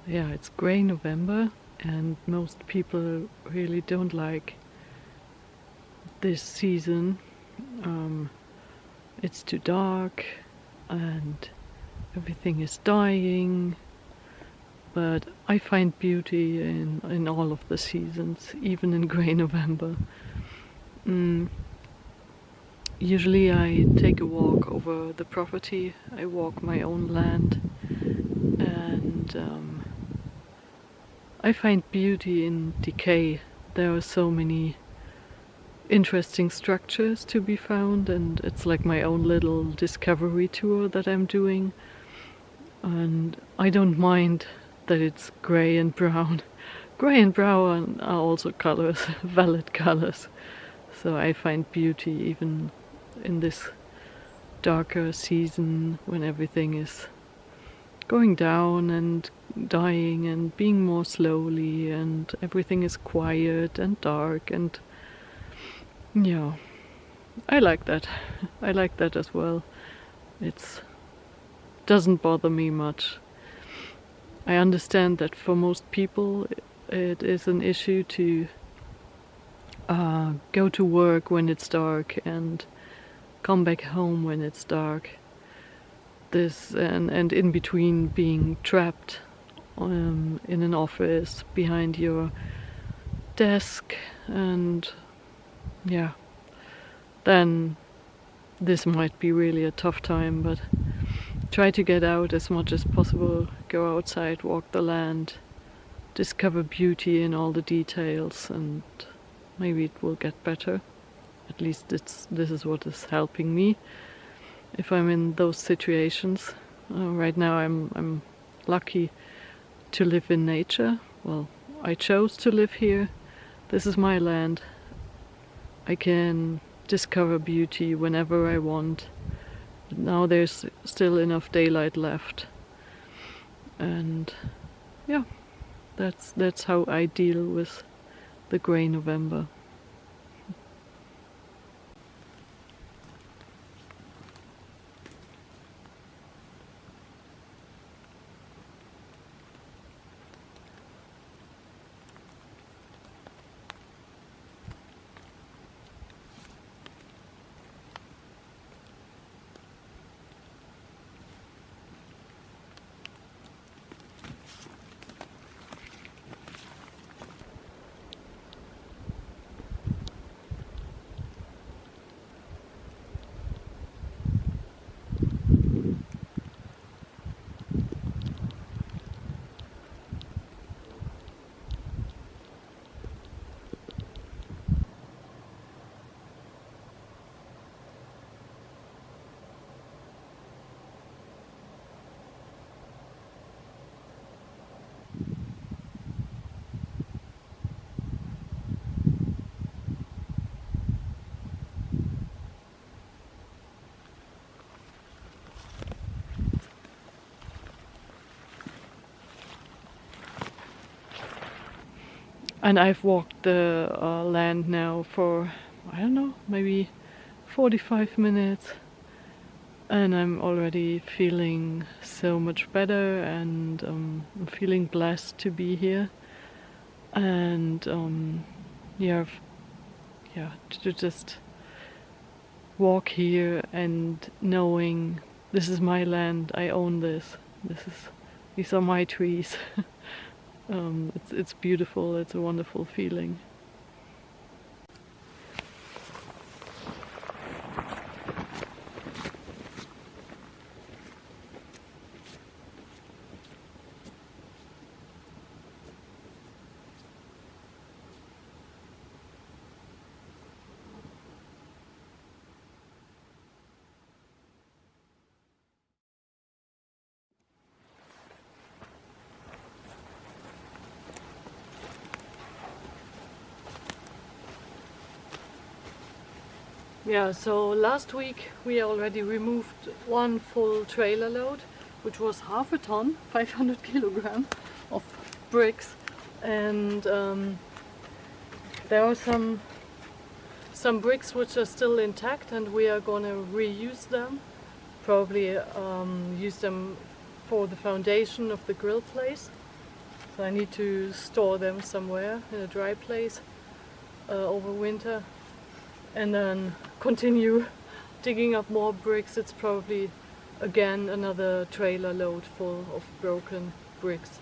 Yeah, it's grey November, and most people really don't like this season. It's too dark and everything is dying, but I find beauty in all of the seasons, even in grey November. Usually I take a walk over the property. I walk my own land, and I find beauty in decay. There are so many interesting structures to be found, and it's like my own little discovery tour that I'm doing. And I don't mind that it's grey and brown. Grey and brown are also colors, valid colors. So I find beauty even in this darker season when everything is going down and dying and being more slowly, and everything is quiet and dark, and yeah, I like that. I like that as well. It doesn't bother me much. I understand that for most people it is an issue to go to work when it's dark and come back home when it's dark. This and in between being trapped in an office behind your desk, and yeah, then this might be really a tough time, but try to get out as much as possible, go outside, walk the land, discover beauty in all the details, and maybe it will get better. At least this is what is helping me if I'm in those situations. Right now I'm lucky to live in nature. Well, I chose to live here. This is my land. I can discover beauty whenever I want. But now there's still enough daylight left, and yeah, that's how I deal with the grey November. And I've walked the land now for, I don't know, maybe 45 minutes, and I'm already feeling so much better, and I'm feeling blessed to be here. And yeah, to just walk here and knowing this is my land, I own this. These are my trees. It's beautiful. It's a wonderful feeling. Yeah, so last week we already removed one full trailer load, which was half a ton, 500 kilogram of bricks, and there are some bricks which are still intact, and we are gonna reuse them, probably use them for the foundation of the grill place. So I need to store them somewhere in a dry place over winter, and then continue digging up more bricks. It's probably again another trailer load full of broken bricks.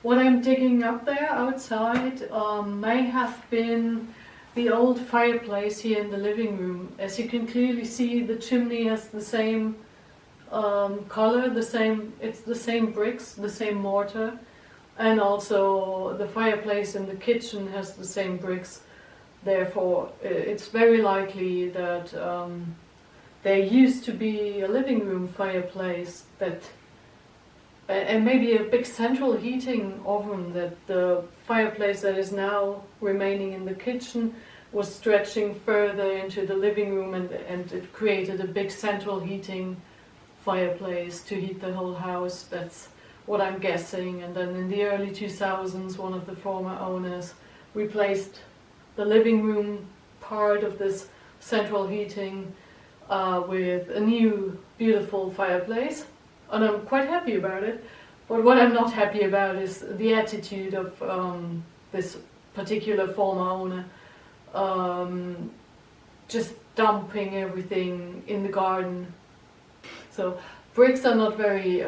What I'm digging up there outside may have been the old fireplace here in the living room. As you can clearly see, the chimney has the same color, it's the same bricks, the same mortar, and also the fireplace in the kitchen has the same bricks. Therefore, it's very likely that there used to be a living room fireplace that, and maybe a big central heating oven, that the fireplace that is now remaining in the kitchen was stretching further into the living room, and it created a big central heating fireplace to heat the whole house. That's what I'm guessing. And then in the early 2000s, one of the former owners replaced the living room part of this central heating with a new beautiful fireplace, and I'm quite happy about it. But what I'm not happy about is the attitude of this particular former owner, just dumping everything in the garden. So bricks are not very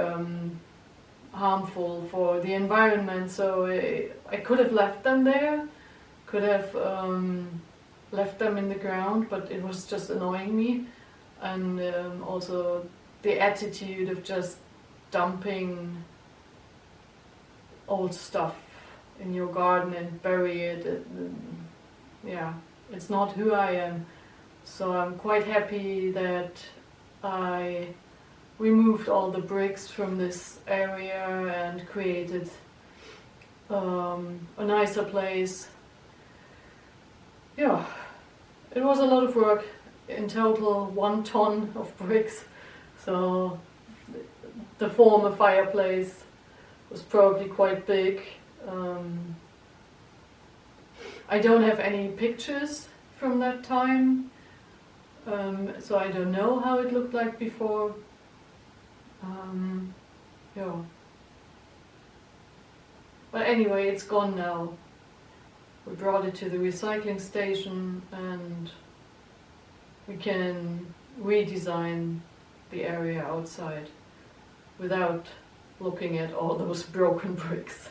harmful for the environment, so I could have left them there, could have left them in the ground, but it was just annoying me. And also the attitude of just dumping old stuff in your garden and bury it, yeah, it's not who I am. So I'm quite happy that I removed all the bricks from this area and created a nicer place. Yeah, it was a lot of work. In total 1 ton of bricks, so the former fireplace was probably quite big. I don't have any pictures from that time, so I don't know how it looked like before. Yeah. But anyway, it's gone now. We brought it to the recycling station and we can redesign the area outside without looking at all those broken bricks.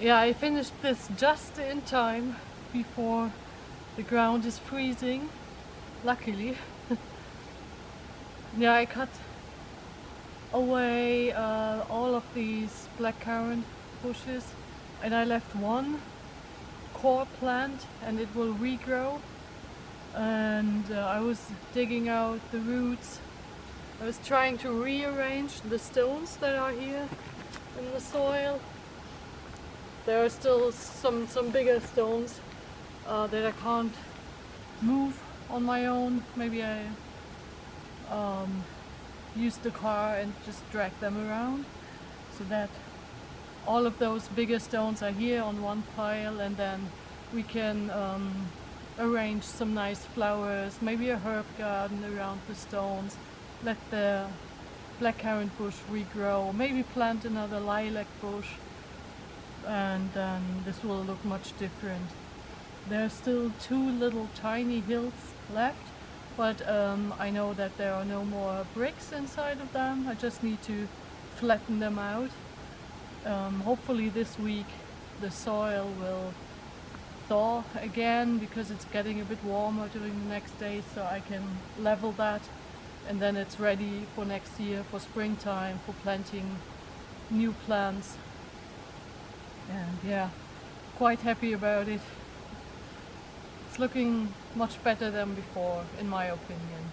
Yeah, I finished this just in time before the ground is freezing, luckily. Yeah, I cut away all of these blackcurrant bushes and I left one core plant and it will regrow. And I was digging out the roots. I was trying to rearrange the stones that are here in the soil. There are still some bigger stones that I can't move on my own. Maybe I use the car and just drag them around so that all of those bigger stones are here on one pile, and then we can arrange some nice flowers, maybe a herb garden around the stones, let the blackcurrant bush regrow, maybe plant another lilac bush, and then this will look much different. There are still 2 little tiny hills left, but I know that there are no more bricks inside of them. I just need to flatten them out. Hopefully this week the soil will thaw again because it's getting a bit warmer during the next days, so I can level that and then it's ready for next year, for springtime, for planting new plants. And yeah, quite happy about it. It's looking much better than before, in my opinion.